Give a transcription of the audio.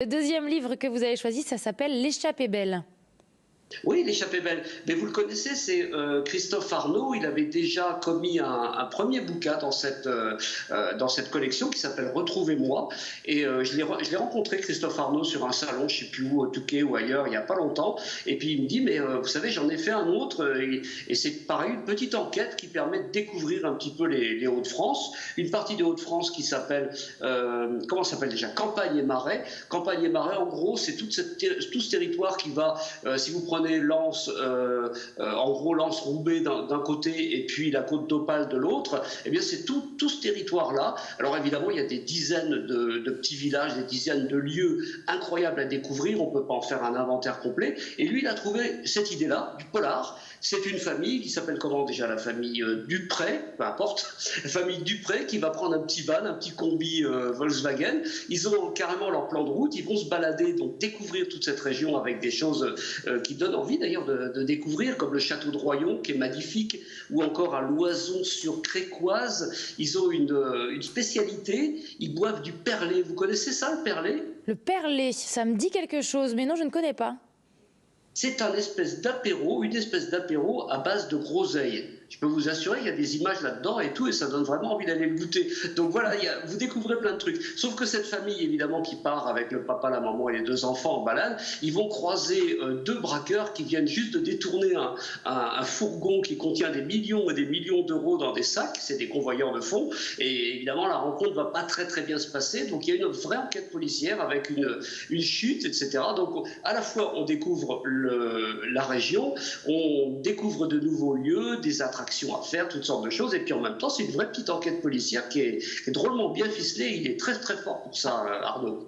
Le deuxième livre que vous avez choisi, ça s'appelle L'échappée belle. Oui, l'échappée belle. Mais vous le connaissez, c'est Christophe Arnaud. Il avait déjà commis un premier bouquin dans cette collection qui s'appelle Retrouvez-moi. Et je l'ai rencontré, Christophe Arnaud, sur un salon, je ne sais plus où, au Touquet ou ailleurs, il n'y a pas longtemps. Et puis il me dit, mais vous savez, j'en ai fait un autre. Et c'est pareil, une petite enquête qui permet de découvrir un petit peu les Hauts-de-France. Une partie des Hauts-de-France qui s'appelle, comment ça s'appelle déjà, Campagne et Marais. Campagne et Marais, en gros, c'est tout ce territoire qui va, si vous prenez Lens, en gros Lens-Roubaix d'un côté et puis la côte d'Opale de l'autre, eh bien c'est tout ce territoire-là. Alors évidemment, il y a des dizaines de petits villages, des dizaines de lieux incroyables à découvrir, on ne peut pas en faire un inventaire complet. Et lui, il a trouvé cette idée-là, du polar. C'est une famille qui s'appelle comment déjà, la famille Dupré, peu importe, la famille Dupré qui va prendre un petit van, un petit combi Volkswagen. Ils ont carrément leur plan de route, ils vont se balader, donc découvrir toute cette région avec des choses qui donnent envie d'ailleurs de découvrir, comme le château de Royon qui est magnifique, ou encore à Loison-sur-Crécoise. Ils ont une spécialité, ils boivent du perlé. Vous connaissez ça, le perlé? Le perlé, ça me dit quelque chose, mais non, je ne connais pas. C'est une espèce d'apéro à base de groseille. Je peux vous assurer, il y a des images là-dedans et tout, et ça donne vraiment envie d'aller le goûter. Donc voilà, vous découvrez plein de trucs. Sauf que cette famille, évidemment, qui part avec le papa, la maman et les deux enfants en balade, ils vont croiser deux braqueurs qui viennent juste de détourner un fourgon qui contient des millions et des millions d'euros dans des sacs. C'est des convoyeurs de fonds. Et évidemment, la rencontre ne va pas très très bien se passer. Donc il y a une vraie enquête policière avec une chute, etc. Donc à la fois, on découvre la région, on découvre de nouveaux lieux, des attractions à faire, toutes sortes de choses, et puis en même temps c'est une vraie petite enquête policière qui est drôlement bien ficelée. Il est très très fort pour ça, Arnaud.